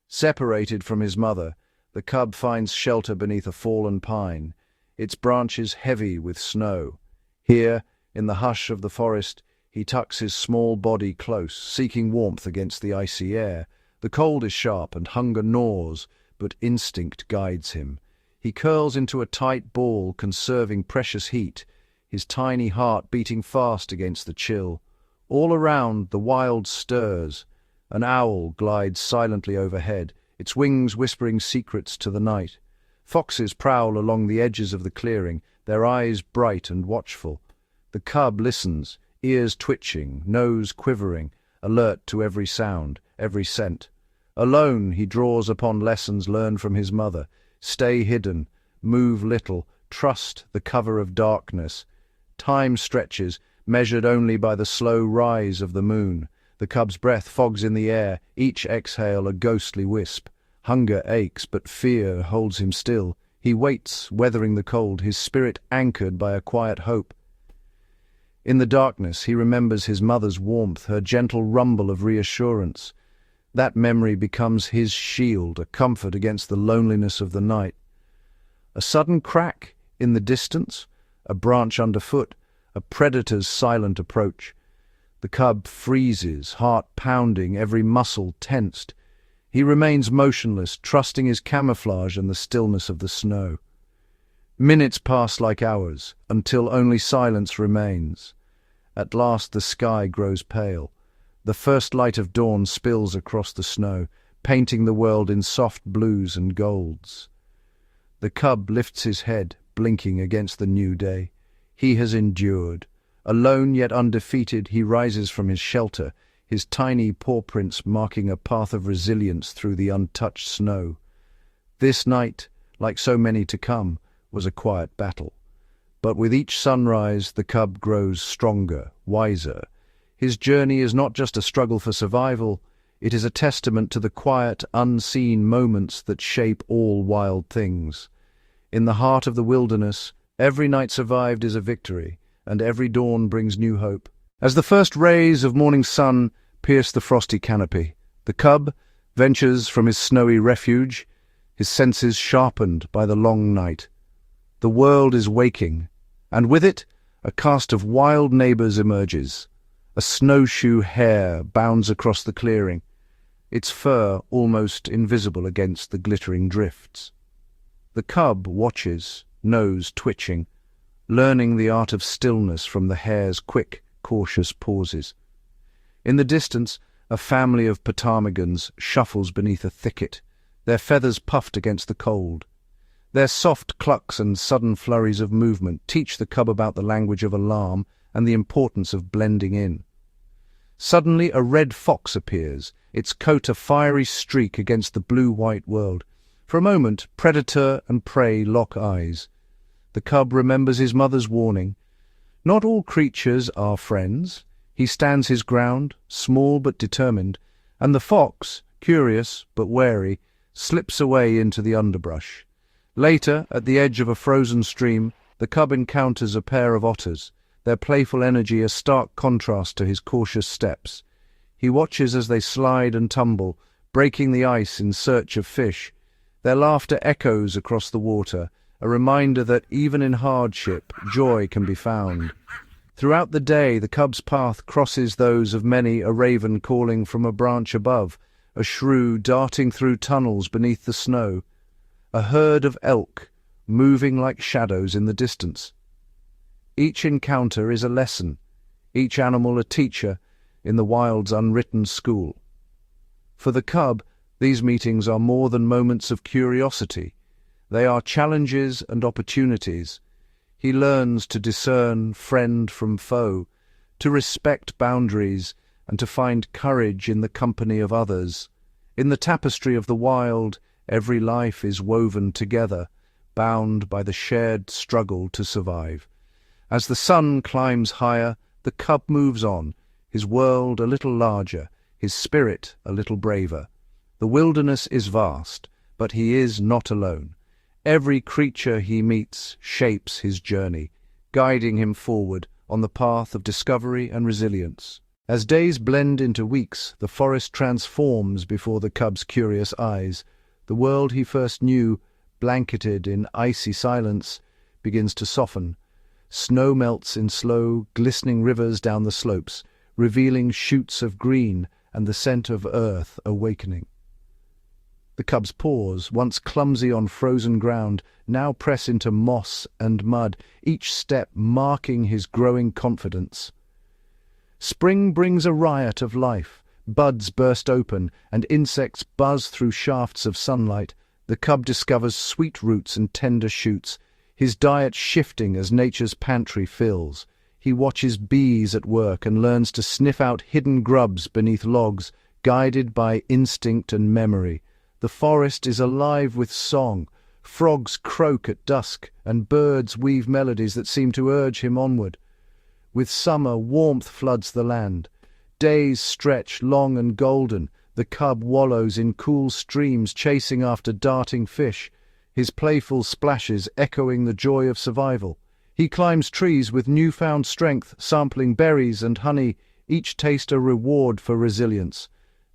Separated from his mother, the cub finds shelter beneath a fallen pine, its branches heavy with snow. Here, in the hush of the forest, he tucks his small body close, seeking warmth against the icy air. The cold is sharp and hunger gnaws, but instinct guides him. He curls into a tight ball, conserving precious heat, his tiny heart beating fast against the chill. All around, the wild stirs. An owl glides silently overhead, its wings whispering secrets to the night. Foxes prowl along the edges of the clearing, their eyes bright and watchful. The cub listens, ears twitching, nose quivering, alert to every sound, every scent. Alone, he draws upon lessons learned from his mother. Stay hidden, move little, trust the cover of darkness. Time stretches, measured only by the slow rise of the moon. The cub's breath fogs in the air, each exhale a ghostly wisp. Hunger aches, but fear holds him still. He waits, weathering the cold, his spirit anchored by a quiet hope. In the darkness, he remembers his mother's warmth, her gentle rumble of reassurance. That memory becomes his shield, a comfort against the loneliness of the night. A sudden crack in the distance, a branch underfoot, a predator's silent approach. The cub freezes, heart pounding, every muscle tensed. He remains motionless, trusting his camouflage and the stillness of the snow. Minutes pass like hours, until only silence remains. At last the sky grows pale. The first light of dawn spills across the snow, painting the world in soft blues and golds. The cub lifts his head, blinking against the new day. He has endured. Alone yet undefeated, he rises from his shelter, his tiny paw prints marking a path of resilience through the untouched snow. This night, like so many to come, was a quiet battle. But with each sunrise, the cub grows stronger, wiser. His journey is not just a struggle for survival, it is a testament to the quiet, unseen moments that shape all wild things. In the heart of the wilderness, every night survived is a victory, and every dawn brings new hope. As the first rays of morning sun pierce the frosty canopy, the cub ventures from his snowy refuge, his senses sharpened by the long night. The world is waking, and with it, a cast of wild neighbors emerges. A snowshoe hare bounds across the clearing, its fur almost invisible against the glittering drifts. The cub watches, nose twitching, learning the art of stillness from the hare's quick, cautious pauses. In the distance, a family of ptarmigans shuffles beneath a thicket, their feathers puffed against the cold. Their soft clucks and sudden flurries of movement teach the cub about the language of alarm and the importance of blending in. Suddenly a red fox appears, its coat a fiery streak against the blue-white world. For a moment, predator and prey lock eyes. The cub remembers his mother's warning. Not all creatures are friends. He stands his ground, small but determined, and the fox, curious but wary, slips away into the underbrush. Later, at the edge of a frozen stream, the cub encounters a pair of otters, their playful energy a stark contrast to his cautious steps. He watches as they slide and tumble, breaking the ice in search of fish. Their laughter echoes across the water, a reminder that even in hardship, joy can be found. Throughout the day, the cub's path crosses those of many, a raven calling from a branch above, a shrew darting through tunnels beneath the snow, a herd of elk moving like shadows in the distance. Each encounter is a lesson, each animal a teacher in the wild's unwritten school. For the cub, these meetings are more than moments of curiosity. They are challenges and opportunities. He learns to discern friend from foe, to respect boundaries, and to find courage in the company of others. In the tapestry of the wild, every life is woven together, bound by the shared struggle to survive. As the sun climbs higher, the cub moves on, his world a little larger, his spirit a little braver. The wilderness is vast, but he is not alone. Every creature he meets shapes his journey, guiding him forward on the path of discovery and resilience. As days blend into weeks, the forest transforms before the cub's curious eyes. The world he first knew, blanketed in icy silence, begins to soften. Snow melts in slow, glistening rivers down the slopes, revealing shoots of green and the scent of earth awakening. The cub's paws, once clumsy on frozen ground, now press into moss and mud, each step marking his growing confidence. Spring brings a riot of life. Buds burst open, and insects buzz through shafts of sunlight. The cub discovers sweet roots and tender shoots, his diet shifting as nature's pantry fills. He watches bees at work and learns to sniff out hidden grubs beneath logs, guided by instinct and memory. The forest is alive with song, Frogs croak at dusk, and birds weave melodies that seem to urge him onward. With summer, warmth floods the land. Days stretch long and golden. The cub wallows in cool streams, chasing after darting fish, his playful splashes echoing the joy of survival. He climbs trees with newfound strength, sampling berries and honey, each taste a reward for resilience.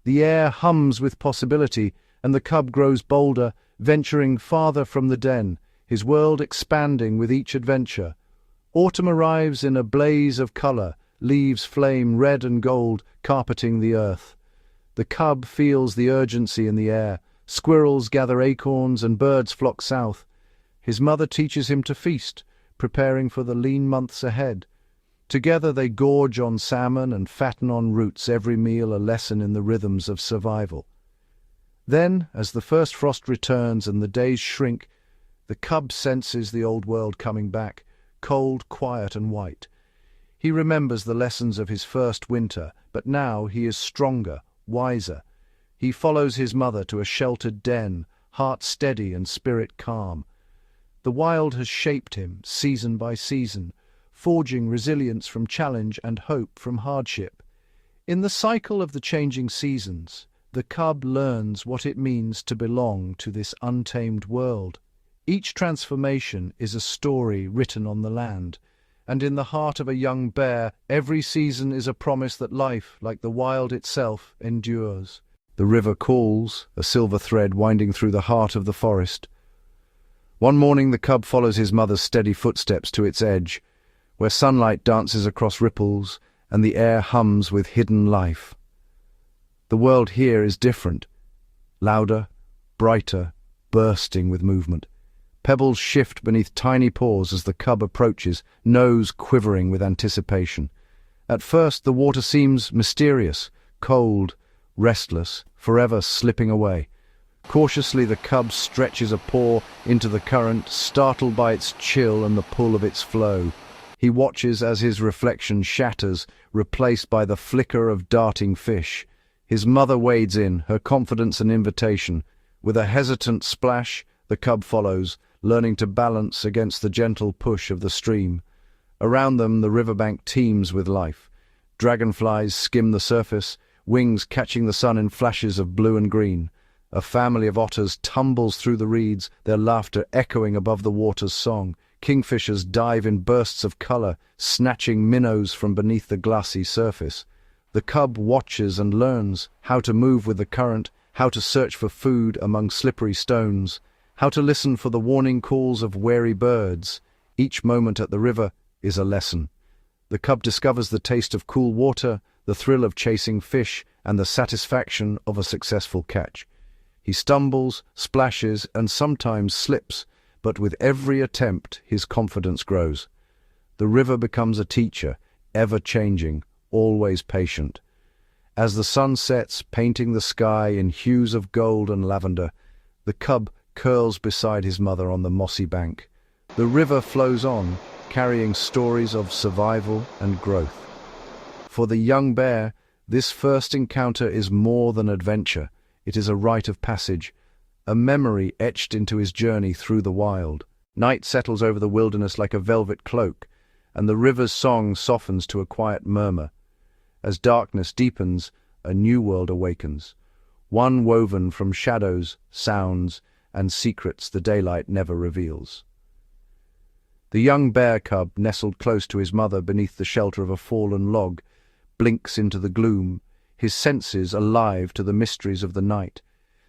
The air hums with possibility, and the cub grows bolder, venturing farther from the den, his world expanding with each adventure. Autumn arrives in a blaze of color, leaves flame red and gold, carpeting the earth. The cub feels the urgency in the air. Squirrels gather acorns and birds flock south. His mother teaches him to feast, preparing for the lean months ahead. Together they gorge on salmon and fatten on roots, every meal a lesson in the rhythms of survival. Then, as the first frost returns and the days shrink, the cub senses the old world coming back, cold, quiet, and white. He remembers the lessons of his first winter, but now he is stronger, wiser. He follows his mother to a sheltered den, heart steady and spirit calm. The wild has shaped him, season by season, forging resilience from challenge and hope from hardship. In the cycle of the changing seasons, the cub learns what it means to belong to this untamed world. Each transformation is a story written on the land, and in the heart of a young bear, every season is a promise that life, like the wild itself, endures. The river calls, a silver thread winding through the heart of the forest. One morning the cub follows his mother's steady footsteps to its edge, where sunlight dances across ripples and the air hums with hidden life. The world here is different, louder, brighter, bursting with movement. Pebbles shift beneath tiny paws as the cub approaches, nose quivering with anticipation. At first the water seems mysterious, cold, restless, forever slipping away. Cautiously the cub stretches a paw into the current, startled by its chill and the pull of its flow. He watches as his reflection shatters, replaced by the flicker of darting fish. His mother wades in, her confidence an invitation. With a hesitant splash, the cub follows, learning to balance against the gentle push of the stream. Around them, the riverbank teems with life. Dragonflies skim the surface, wings catching the sun in flashes of blue and green. A family of otters tumbles through the reeds, their laughter echoing above the water's song. Kingfishers dive in bursts of color, snatching minnows from beneath the glassy surface. The cub watches and learns how to move with the current, how to search for food among slippery stones, how to listen for the warning calls of wary birds. Each moment at the river is a lesson. The cub discovers the taste of cool water, the thrill of chasing fish, and the satisfaction of a successful catch. He stumbles, splashes, and sometimes slips, but with every attempt his confidence grows. The river becomes a teacher, ever-changing, always patient. As the sun sets, painting the sky in hues of gold and lavender, the cub curls beside his mother on the mossy bank. The river flows on, carrying stories of survival and growth. For the young bear, this first encounter is more than adventure. It is a rite of passage, a memory etched into his journey through the wild. Night settles over the wilderness like a velvet cloak, and the river's song softens to a quiet murmur. As darkness deepens, a new world awakens, one woven from shadows, sounds, and secrets the daylight never reveals. The young bear cub, nestled close to his mother beneath the shelter of a fallen log, blinks into the gloom, his senses alive to the mysteries of the night.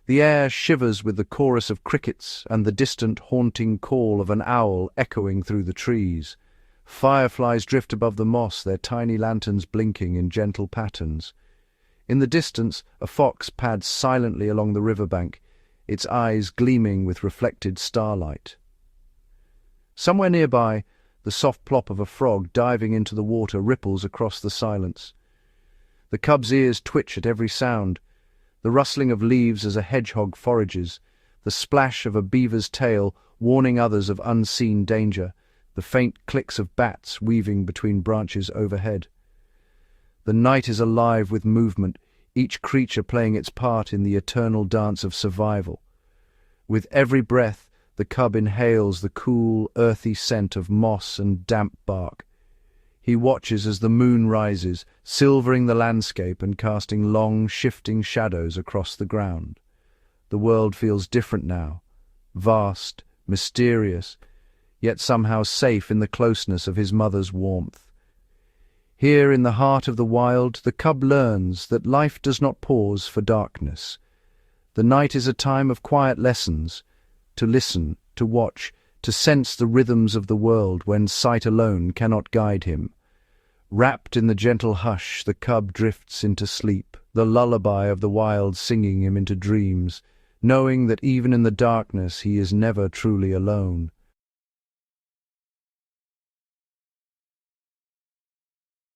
The air shivers with the chorus of crickets and the distant haunting call of an owl echoing through the trees. Fireflies drift above the moss, their tiny lanterns blinking in gentle patterns. In the distance, a fox pads silently along the riverbank, its eyes gleaming with reflected starlight. Somewhere nearby, the soft plop of a frog diving into the water ripples across the silence. The cub's ears twitch at every sound, the rustling of leaves as a hedgehog forages, the splash of a beaver's tail warning others of unseen danger, the faint clicks of bats weaving between branches overhead. The night is alive with movement, each creature playing its part in the eternal dance of survival. With every breath, the cub inhales the cool, earthy scent of moss and damp bark. He watches as the moon rises, silvering the landscape and casting long, shifting shadows across the ground. The world feels different now, vast, mysterious, yet somehow safe in the closeness of his mother's warmth. Here in the heart of the wild, the cub learns that life does not pause for darkness. The night is a time of quiet lessons, to listen, to watch, to sense the rhythms of the world when sight alone cannot guide him. Wrapped in the gentle hush, the cub drifts into sleep, the lullaby of the wild singing him into dreams, knowing that even in the darkness he is never truly alone.